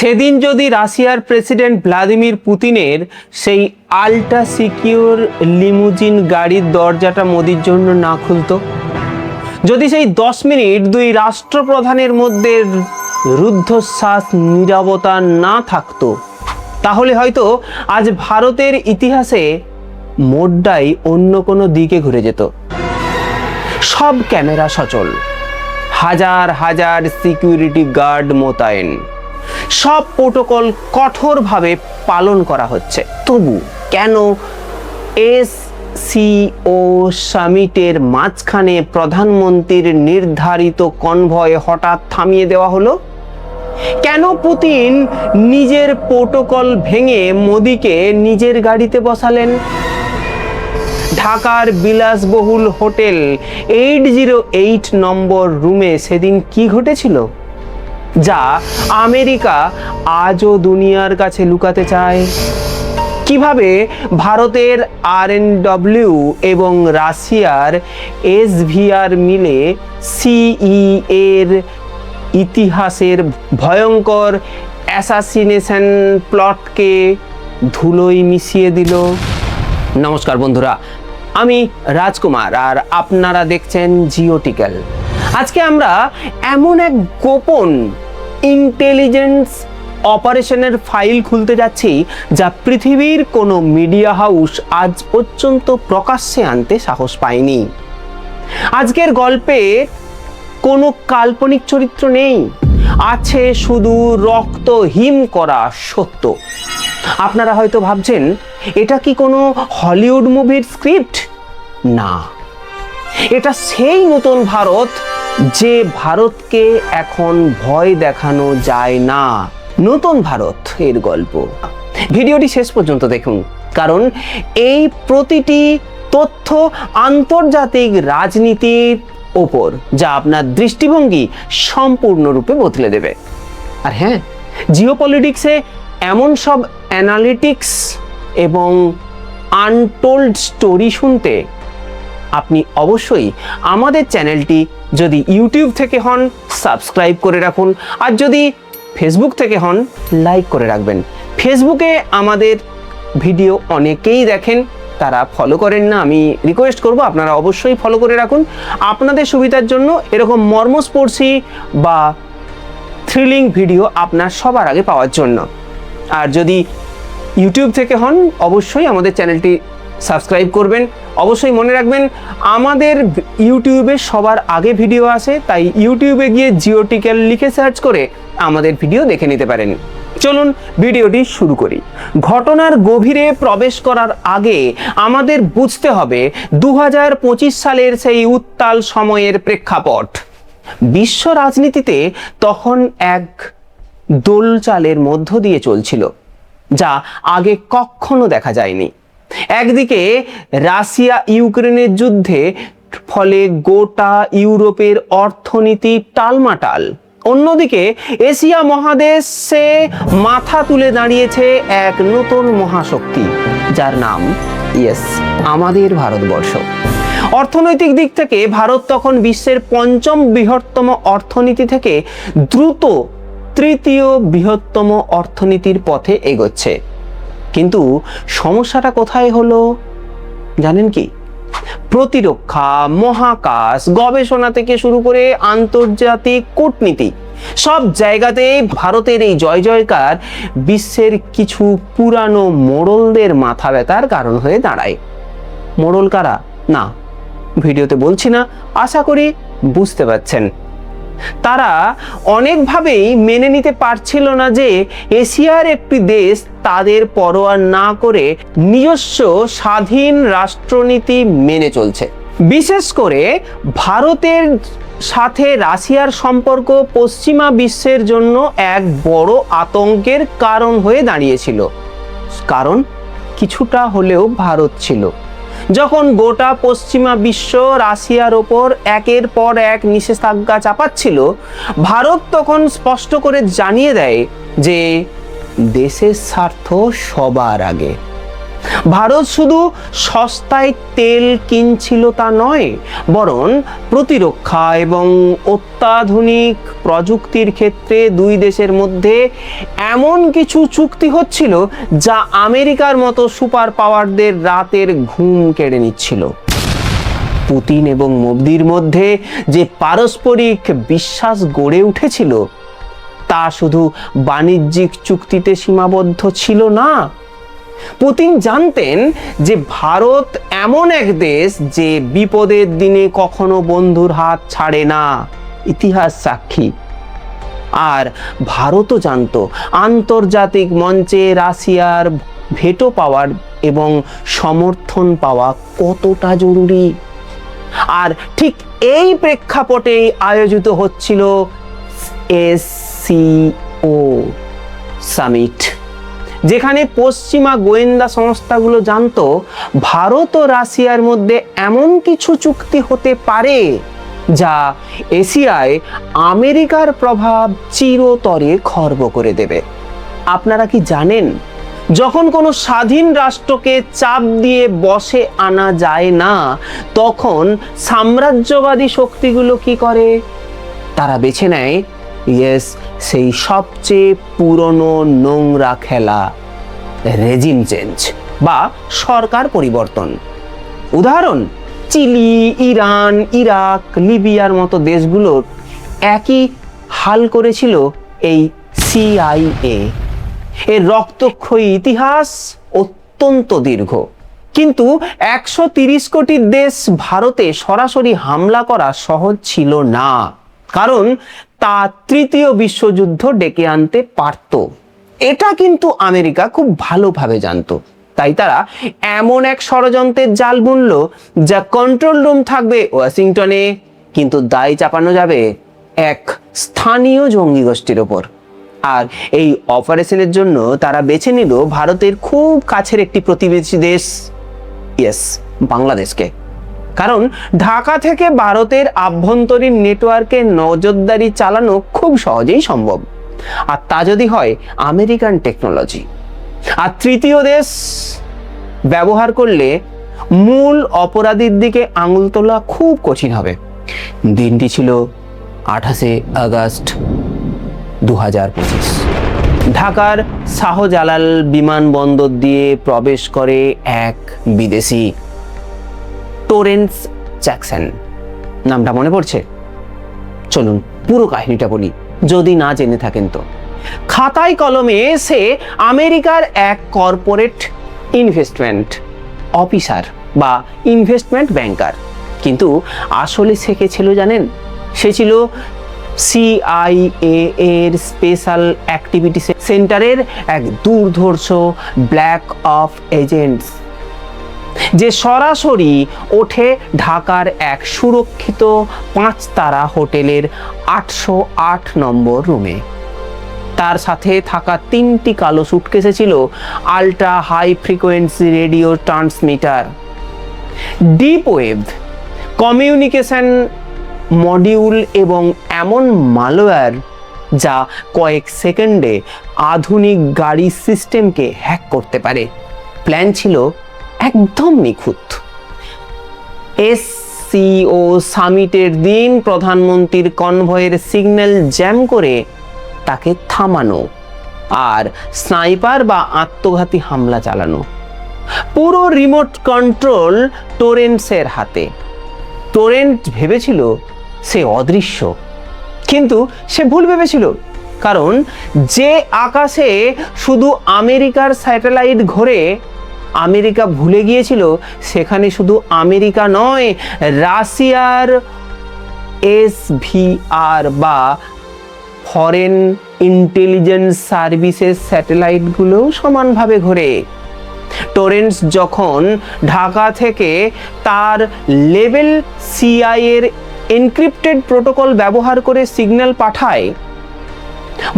সেদিন যদি রাশিয়ার প্রেসিডেন্ট ভ্লাদিমির পুতিনের সেই আল্ট্রা সিকিউর লিমুজিন গাড়ির দরজাটা মোদির জন্য না খুলতো, যদি সেই 10 মিনিট দুই রাষ্ট্রপ্রধানের মধ্যে রুদ্ধশ্বাস নীরবতা না থাকতো, তাহলে হয়তো আজ ভারতের ইতিহাসে মোড়টাই অন্য কোনো দিকে ঘুরে যেত। সব ক্যামেরা সচল, হাজার হাজার সিকিউরিটি গার্ড মোতায়েন, সব প্রোটোকল কঠোরভাবে পালন করা হচ্ছে। তবু কেন SCO সামিটের মাঝখানে প্রধানমন্ত্রীর নির্ধারিত কনভয় হঠাৎ থামিয়ে দেওয়া হলো? কেন পুতিন নিজের প্রোটোকল ভেঙে মোদিকে নিজের গাড়িতে বসালেন? ঢাকার বিলাসবহুল হোটেল 808 নম্বর রুমে সেদিন কি ঘটেছিল, যা আমেরিকা আজও দুনিয়ার কাছে লুকাতে চায়? কিভাবে ভারতের RNW এবং রাশিয়ার SVR মিলে CEA-র ইতিহাসের ভয়ঙ্কর অ্যাসাসিনেশন প্লটকে ধুলোয় মিশিয়ে দিল? নমস্কার বন্ধুরা, আমি রাজকুমার আর আপনারা দেখছেন জিওটিক্যাল। আজকে আমরা এমন এক গোপন ইন্টেলিজেন্স অপারেশনের ফাইল খুলতে যাচ্ছি যা পৃথিবীর কোনো মিডিয়া হাউস আজ পর্যন্ত প্রকাশ্যে আনতে সাহস পায়নি। আজকের গল্পে কোনো কাল্পনিক চরিত্র নেই, আছে শুধু রক্ত হিম করা সত্য। আপনারা হয়তো ভাবছেন, এটা কি কোনো হলিউড মুভির স্ক্রিপ্ট? না, এটা সেই নতুন ভারত যে ভারতকে এখন ভয় দেখানো যায় না। নতুন ভারত এর গল্প। ভিডিওটি শেষ পর্যন্ত দেখুন, কারণ এই প্রতিটি তথ্য আন্তর্জাতিক রাজনীতির ওপর যা আপনার দৃষ্টিভঙ্গি সম্পূর্ণরূপে বদলে দেবে। আর হ্যাঁ, জিওপলিটিক্সে এমন সব অ্যানালিটিক্স এবং আনটোল্ড স্টোরি শুনতে আপনি অবশ্যই আমাদের চ্যানেলটি যদি ইউটিউব থেকে হন সাবস্ক্রাইব করে রাখুন, আর যদি ফেসবুক থেকে হন লাইক করে রাখবেন। ফেসবুকে আমাদের ভিডিও অনেকেই দেখেন, তারা ফলো করেন না। আমি রিকোয়েস্ট করব আপনারা অবশ্যই ফলো করে রাখুন, আপনাদের সুবিধার জন্য এরকম মর্মস্পর্শী বা থ্রিলিং ভিডিও আপনার সবার আগে পাওয়ার জন্য। আর যদি ইউটিউব থেকে হন অবশ্যই আমাদের চ্যানেলটি সাবস্ক্রাইব করবেন। অবশ্যই মনে রাখবেন, আমাদের ইউটিউবে সবার আগে ভিডিও আসে, তাই ইউটিউবে গিয়ে জিওটিক্যাল লিখে সার্চ করে আমাদের ভিডিও দেখে নিতে পারেন। চলুন ভিডিওটি শুরু করি। ঘটনার গভীরে প্রবেশ করার আগে আমাদের বুঝতে হবে 2025 সালের সেই উত্তাল সময়ের প্রেক্ষাপট। বিশ্ব রাজনীতিতে তখন এক দোলচালের মধ্য দিয়ে চলছিল, যা আগে কখনো দেখা যায়নি। একদিকে রাশিয়া ইউক্রেনের যুদ্ধে ফলে গোটা ইউরোপের অর্থনীতি টালমাটাল, অন্যদিকে এশিয়া মহাদেশে মাথা তুলে দাঁড়িয়েছে এক নতুন মহাশক্তি, যার নাম আমাদের ভারতবর্ষ। অর্থনৈতিক দিক থেকে ভারত তখন বিশ্বের 5ম বৃহত্তম অর্থনীতি থেকে দ্রুত 3য় বৃহত্তম অর্থনীতির পথে এগোচ্ছে। কিন্তু সমস্যাটা কোথায় হলো জানেন কি? প্রতিরক্ষা, মহাকাশ, গবেষণা থেকে শুরু করে আন্তর্জাতিক কূটনীতি, সব জায়গাতেই ভারতের এই জয় জয়কার বিশ্বের কিছু পুরানো মোড়লদের মাথা ব্যথার কারণ হয়ে দাঁড়ায়। মোড়ল কারা? না, ভিডিওতে বলছি না, আশা করি বুঝতে পারছেন। তারা অনেকভাবেই মেনে নিতে পারছিল না যে এশিয়ার একটি দেশ তাদের পরোয়া না করে নিজস্ব স্বাধীন রাষ্ট্রনীতি মেনে চলছে। বিশেষ করে ভারতের সাথে রাশিয়ার সম্পর্ক পশ্চিমা বিশ্বের জন্য এক বড় আতঙ্কের কারণ হয়ে দাঁড়িয়েছিল। কারণ কিছুটা হলেও ভারত ছিল। যখন গোটা পশ্চিমা বিশ্ব রাশিয়ার ওপর একের পর এক নিষেধাজ্ঞা চাপাচ্ছিল, ভারত তখন স্পষ্ট করে জানিয়ে দেয় যে দেশের স্বার্থ সবার আগে। ভারত শুধু সস্তায় তেল কিনছিল তা নয়, বরং প্রতিরক্ষা এবং অত্যাধুনিক প্রযুক্তির ক্ষেত্রে দুই দেশের মধ্যে এমন কিছু চুক্তি হচ্ছিল যা আমেরিকার মতো সুপার পাওয়ারদের রাতের ঘুম কেড়ে নিচ্ছিল। পুতিন এবং মোদির মধ্যে যে পারস্পরিক বিশ্বাস গড়ে উঠেছিল তা শুধু বাণিজ্যিক চুক্তিতে সীমাবদ্ধ ছিল না। পুতিন জানতেন যে ভারত এমন এক দেশ যে বিপদের দিনে কখনো বন্ধুর হাত ছাড়ে না, ইতিহাস সাক্ষী। আর ভারতও জানতো আন্তর্জাতিক মঞ্চে রাশিয়ার ভেটো পাওয়ার এবং সমর্থন পাওয়া কতটা জরুরি। আর ঠিক এই প্রেক্ষাপটেই আয়োজিত হচ্ছিল SCO সামিট, যেখানে পশ্চিমা গোয়েন্দা সংস্থাগুলো জানতো ভারত ও রাশিয়ার মধ্যে এমন কিছু চুক্তি হতে পারে যা এশিয়ায় আমেরিকার প্রভাব চিরতরে খর্ব করে দেবে। আপনারা কি জানেন, যখন কোনো স্বাধীন রাষ্ট্রকে চাপ দিয়ে বসে আনা যায় না, তখন সাম্রাজ্যবাদী শক্তিগুলো কি করে? তারা বেছে নেয় সেই সবচেয়ে পুরনো নোংরা খেলা, রেজিম চেঞ্জ বা সরকার পরিবর্তন। উদাহরণ, চিলি, ইরান, ইরাক, লিবিয়ার মতো দেশগুলোর একই হাল করেছিল এই CIA। এর রক্তক্ষয়ী ইতিহাস অত্যন্ত দীর্ঘ, কিন্তু 130 কোটি দেশ ভারতে সরাসরি হামলা করা সহজ ছিল না, কারণ তা তৃতীয় বিশ্বযুদ্ধ ডেকে আনতে পারত। এটা কিন্তু আমেরিকা খুব ভালোভাবে জানতো। তাই তারা এমন এক ষড়যন্ত্রের জাল বুনল যা কন্ট্রোল রুম থাকবে ওয়াশিংটনে, কিন্তু দায় চাপানো যাবে এক স্থানীয় জঙ্গি গোষ্ঠীর ওপর। আর এই অপারেশনের জন্য তারা বেছে নিল ভারতের খুব কাছের একটি প্রতিবেশী দেশ, বাংলাদেশকে। কারণ ঢাকা থেকে ভারতের আভ্যন্তরীণ নেটওয়ার্কে নজরদারি চালানো খুব সহজেই সম্ভব, আর তা যদি হয় আমেরিকান টেকনোলজি। আর তৃতীয় দেশ ব্যবহার করলে মূল অপরাধীর দিকে আঙুল তোলা খুব কঠিন হবে। দিনটি ছিল 28 আগস্ট 2025। ঢাকার শাহজালাল বিমানবন্দর দিয়ে প্রবেশ করে এক বিদেশি, টোরেন্স জ্যাকসন। নামটা মনে পড়ছে? চলুন পুরো কাহিনীটা বলি, যদি না জেনে থাকেন তো। খাতায় কলমে সে আমেরিকার এক কর্পোরেট ইনভেস্টমেন্ট অফিসার বা ইনভেস্টমেন্ট ব্যাংকার, কিন্তু আসলে সে কে ছিল জানেন? সে ছিল CIA এর স্পেশাল অ্যাক্টিভিটি সেন্টারের এক দুর্ধর্ষ ব্ল্যাক অফ এজেন্টস, যে সরাসরি ওঠে ঢাকার এক সুরক্ষিত 5 তারা হোটেলের 808 নম্বর রুমে। তার সাথে থাকা 3টি কালো সুটকেসে ছিল ultra high frequency radio transmitter, deep wave communication module এবং এমন মালওয়্যার যা কয়েক সেকেন্ডে আধুনিক গাড়ি সিস্টেমকে হ্যাক করতে পারে। প্ল্যান ছিল একদম নিখুঁত। SCO সামিটের দিন প্রধানমন্ত্রীর কনভয়ের সিগন্যাল জ্যাম করে তাকে থামানো আর স্নাইপার বা আত্মঘাতী হামলা চালানো। পুরো রিমোট কন্ট্রোল টোরেন্টসের হাতে। টোরেন্ট ভেবেছিল সে অদৃশ্য, কিন্তু সে ভুল ভেবেছিল, কারণ যে আকাশে শুধু আমেরিকার স্যাটেলাইট ঘোরে, আমেরিকা ভুলে গিয়েছিল সেখানে শুধু আমেরিকা নয়, রাশিয়ার SVR বা ফরেন ইন্টেলিজেন্স সার্ভিসেস স্যাটেলাইটগুলোও সমানভাবে ঘোরে। টোরেন্টস যখন ঢাকা থেকে তার লেভেল CI এর এনক্রিপ্টেড প্রোটোকল ব্যবহার করে সিগন্যাল পাঠায়,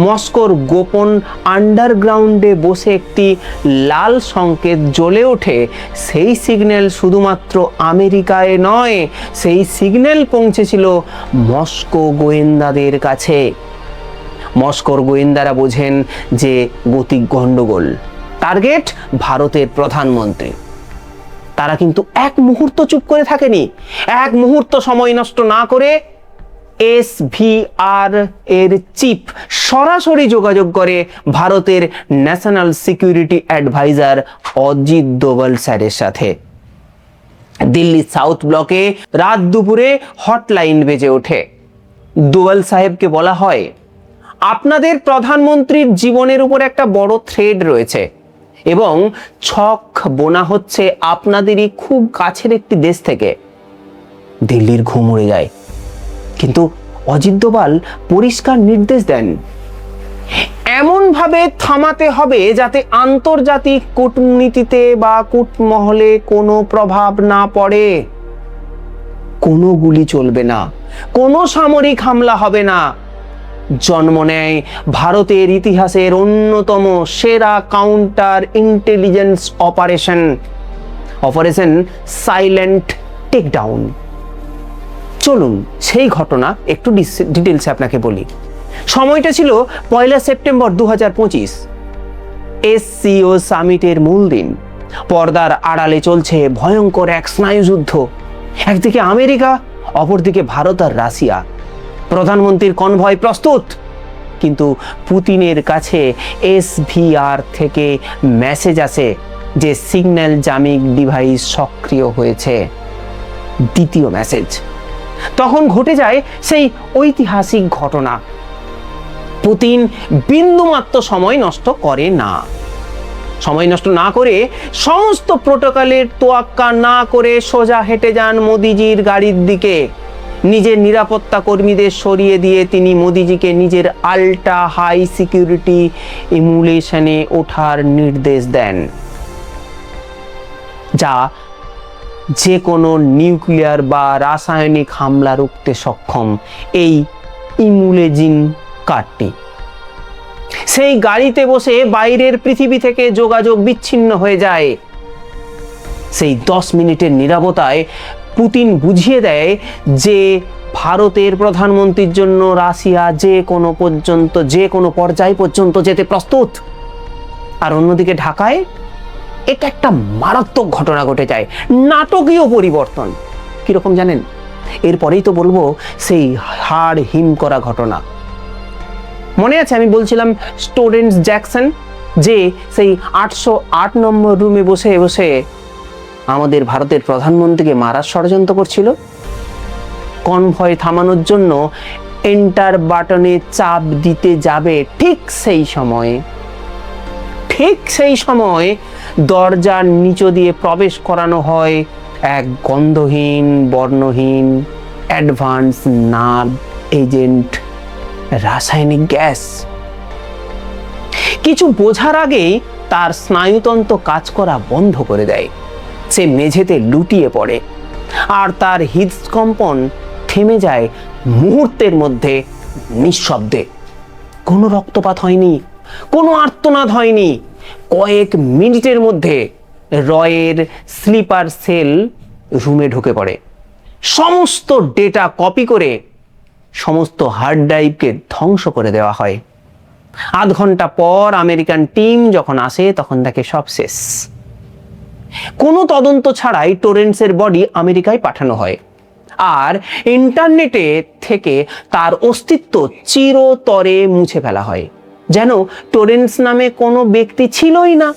মস্কোর গোপন আন্ডারগ্রাউন্ডে বসে একটি লাল সংকেত জ্বলে ওঠে। সেই সিগন্যাল শুধুমাত্র আমেরিকায় নয়, সেই সিগন্যাল পৌঁছেছিল মস্কো গোয়েন্দাদের কাছে। মস্কোর গোয়েন্দারা বোঝেন যে গতি গন্ডগোল, টার্গেট ভারতের প্রধানমন্ত্রী। তারা কিন্তু এক মুহূর্ত চুপ করে থাকেনি। এক মুহূর্ত সময় নষ্ট না করে SVR এর চিফ সরাসরি যোগাযোগ করে ভারতের national security advisor Ajit Doval স্যারের সাথে। দিল্লি সাউথ ব্লকে রাত দুপুরে হটলাইন বেজে ওঠে। দোভাল সাহেবকে বলা হয়, আপনাদের প্রধানমন্ত্রীর জীবনের উপর একটা বড় থ্রেড রয়েছে এবং ছক বোনা হচ্ছে আপনাদেরই খুব কাছের একটি দেশ থেকে। দিল্লির ঘুম উড়ে যায়, কিন্তু অজিত দোভাল পরিষ্কার নির্দেশ দেন, এমনভাবে থামাতে হবে যাতে আন্তর্জাতিক কূটনীতিতে বা কূটমহলে কোনো প্রভাব না পড়ে। কোনো গুলি চলবে না, কোনো সামরিক হামলা হবে না। জন্ম নেয় ভারতের ইতিহাসের অন্যতম সেরা counter intelligence operation silent takedown. চলুন সেই ঘটনা একটু ডিটেলসে আপনাকে বলি। সময়টা ছিল 1 সেপ্টেম্বর 2025, SCO সামিটের মূল দিন। পর্দার আড়ালে চলছে ভয়ঙ্কর এক স্নায়ুযুদ্ধ। একদিকে আমেরিকা, অপরদিকে ভারত আর রাশিয়া। প্রধানমন্ত্রীর কনভয় প্রস্তুত, কিন্তু পুতিনের কাছে SVR থেকে মেসেজ আসে যে সিগন্যাল জামিং ডিভাইস সক্রিয় হয়েছে। দ্বিতীয় মেসেজ। তখন ঘটে যায় সেই ঐতিহাসিক ঘটনা। পুতিন বিন্দুমাত্র সময় নষ্ট করে না। সময় নষ্ট না করে সমস্ত প্রোটোকলের তোয়াক্কা না করে সোজা হেঁটে যান মোদিজির গাড়ির দিকে। নিজের নিরাপত্তা কর্মীদের সরিয়ে দিয়ে তিনি মোদিজিকে নিজের আল্ট্রা হাই সিকিউরিটি ইমুলেশনে ওঠার নির্দেশ দেন, যা যে কোনো নিউক্লিয়ার বা রাসায়নিক হামলা রুখতে সক্ষম। এই ইমুলেজিং কার্ডটি সেই গাড়িতে বসে বাইরের পৃথিবী থেকে যোগাযোগ বিচ্ছিন্ন হয়ে যায়। সেই 10 মিনিটের নীরবতায় পুতিন বুঝিয়ে দেয় যে ভারতের প্রধানমন্ত্রীর জন্য রাশিয়া যে কোনো পর্যায় পর্যন্ত যেতে প্রস্তুত। আর অন্যদিকে ঢাকায় এটা একটা মারাত্মক ঘটনা ঘটে যায়, নাটকীয় পরিবর্তন। কিরকম জানেন? এরপরেই তো বলবো সেই হাড় হিম করা ঘটনা। মনে আছে আমি বলছিলাম স্টোরেন্স জ্যাকসন যে সেই 808 নম্বর রুমে বসে বসে আমাদের ভারতের প্রধানমন্ত্রীকে মারার ষড়যন্ত্র করছিল। কনভয় থামানোর জন্য এন্টার বাটনে চাপ দিতে যাবে, ঠিক সেই সময় দরজার নিচ দিয়ে প্রবেশ করানো হয় এক গন্ধহীন বর্ণহীন অ্যাডভান্স নার্ভ এজেন্ট রাসায়নিক গ্যাস। কিছু বোঝার আগেই তার স্নায়ুতন্ত্র কাজ করা বন্ধ করে দেয়। সে মেঝেতে লুটিয়ে পড়ে আর তার হৃদস্কম্পন থেমে যায় মুহূর্তের মধ্যে নিঃশব্দে। কোনো রক্তপাত হয়নি, কোনো আর্তনাদ হয়নি। কয়েক মিনিটের মধ্যে রয়ের স্লিপার সেল রুমে ঢুকে পড়ে। সমস্ত ডেটা কপি করে সমস্ত হার্ড ড্রাইভকে ধ্বংস করে দেওয়া হয়। আধ ঘন্টা পর আমেরিকান টিম যখন আসে তখন দেখে সব শেষ। কোনো তদন্ত ছাড়াই টোরেন্সের বডি আমেরিকায় পাঠানো হয় আর ইন্টারনেটে থেকে তার অস্তিত্ব চিরতরে মুছে ফেলা হয়, যেন টোরেন্স নামে কোনো ব্যক্তি ছিলই না।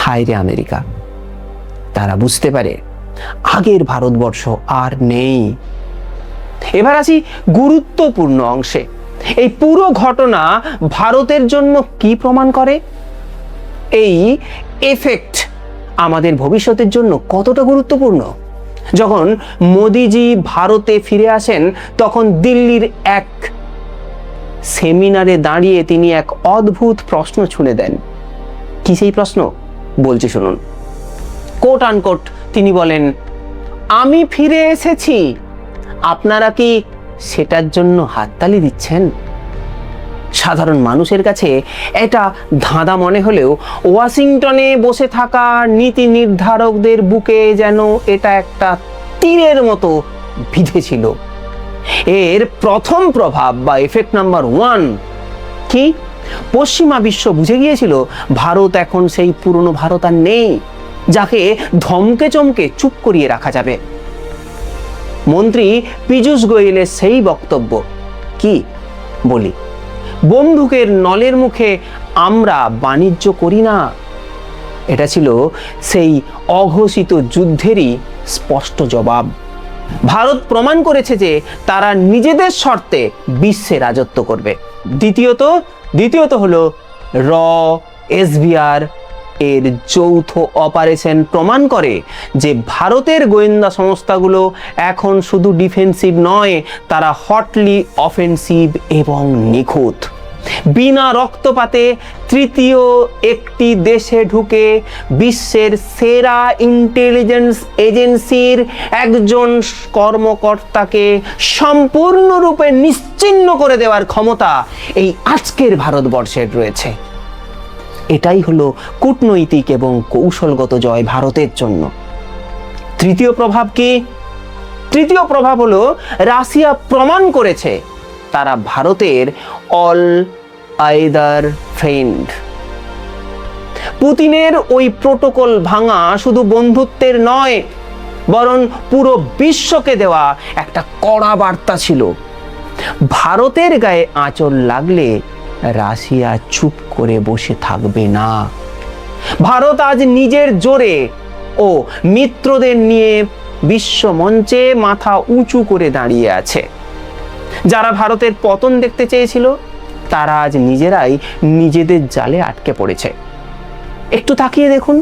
হায় রে আমেরিকা, তারা বুঝতে পারে আগের ভারতবর্ষ আর নেই। এবার আসি গুরুত্বপূর্ণ অংশে। এই পুরো ঘটনা ভারতের জন্য কি প্রমাণ করে? এই এফেক্ট আমাদের ভবিষ্যতের জন্য কতটা গুরুত্বপূর্ণ? যখন মোদিজি ভারতে ফিরে আসেন তখন দিল্লির এক সেমিনারে দাঁড়িয়ে তিনি এক অদ্ভুত প্রশ্ন ছুঁড়ে দেন। কি সেই প্রশ্ন? বলছি শুনুন। কোট আনকোট তিনি বলেন, আমি ফিরে এসেছি, আপনারা কি সেটার জন্য হাততালি দিচ্ছেন? সাধারণ মানুষের কাছে এটা ধাঁধা মনে হলেও ওয়াশিংটনে বসে থাকা নীতি নির্ধারকদের বুকে যেন এটা একটা তীরের মতো বিঁধেছিল। এর প্রথম প্রভাব বা এফেক্ট নাম্বার 1 কি? পশ্চিমা বিশ্ব বুঝে গিয়েছিল ভারত এখন সেই পুরনো ভারত আর নেই, যাকে ধমকে চমকে চুপ করিয়ে রাখা যাবে। মন্ত্রী পীযূষ গোয়েলের সেই বক্তব্য কি বলি, বন্দুকের নলের মুখে আমরা বাণিজ্য করি না, এটা ছিল সেই অঘোষিত যুদ্ধেরই স্পষ্ট জবাব। ভারত প্রমাণ করেছে যে তারা নিজেদের শর্তে বিশ্বে রাজত্ব করবে। দ্বিতীয়ত হলো SBR এর যৌথ অপারেশন প্রমাণ করে যে ভারতের গোয়েন্দা সংস্থাগুলো এখন শুধু ডিফেন্সিভ নয়, তারা হটলি অফেন্সিভ এবং নিখুঁত। বিনা রক্তপাতে তৃতীয় একটি দেশে ঢুকে বিশ্বের সেরা ইন্টেলিজেন্স এজেন্সির একজন কর্মকর্তাকে সম্পূর্ণরূপে নিশ্চিহ্ন করে দেওয়ার ক্ষমতা এই আজকের ভারতবর্ষের রয়েছে। এটাই হলো কূটনৈতিক এবং কৌশলগত জয় ভারতের জন্য। তৃতীয় প্রভাব কি? তৃতীয় প্রভাব হলো রাশিয়া প্রমাণ করেছে তারা ভারতের অল আইদার ফ্রেন্ড। পুতিনের ওই প্রোটোকল ভাঙা শুধু বন্ধুত্বের নয়, বরং পুরো বিশ্বকে দেওয়া একটা কড়া বার্তা ছিল। ভারতের গায়ে আঁচড় লাগলে রাশিয়া চুপ করে বসে থাকবে না। ভারত আজ নিজের জোরে ও মিত্রদের নিয়ে বিশ্ব মঞ্চে মাথা উঁচু করে দাঁড়িয়ে আছে। যারা ভারতের পতন দেখতে চেয়েছিল তারা আজ নিজেরাই নিজেদের জালে আটকে পড়েছে। একটু তাকিয়ে দেখুন,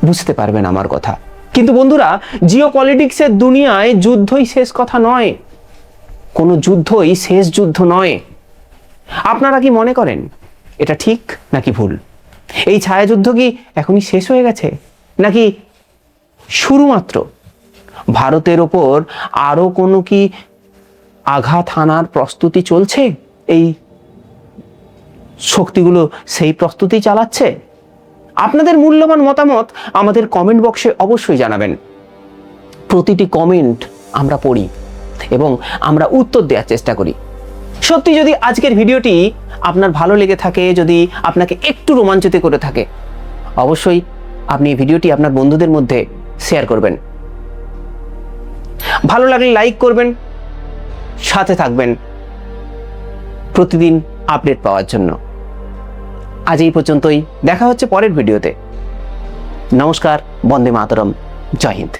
বুঝতে পারবেন আমার কথা। কিন্তু বন্ধুরা, জিওপলিটিক্সের দুনিয়ায় যুদ্ধই শেষ কথা নয়, কোনো যুদ্ধই শেষ যুদ্ধ নয়। আপনারা কি মনে করেন এটা ঠিক নাকি ভুল? এই ছায়াযুদ্ধ কি এখনই শেষ হয়ে গেছে নাকি শুরুমাত্র? ভারতের ওপর আরো কোনো কি আঘাত হানার প্রস্তুতি চলছে? এই শক্তিগুলো সেই প্রস্তুতি চালাচ্ছে? আপনাদের মূল্যবান মতামত আমাদের কমেন্ট বক্সে অবশ্যই জানাবেন। প্রতিটি কমেন্ট আমরা পড়ি এবং আমরা উত্তর দেওয়ার চেষ্টা করি। সত্যি যদি আজকের ভিডিওটি আপনার ভালো লেগে থাকে, যদি আপনাকে একটু রোমাঞ্চিত করে থাকে, অবশ্যই আপনি এই ভিডিওটি আপনার বন্ধুদের মধ্যে শেয়ার করবেন। ভালো লাগলে লাইক করবেন, সাথে থাকবেন প্রতিদিন আপডেট পাওয়ার জন্য। আজ এই পর্যন্তই, দেখা হচ্ছে পরের ভিডিওতে। নমস্কার, বন্দে মাতরম, জয় হিন্দ।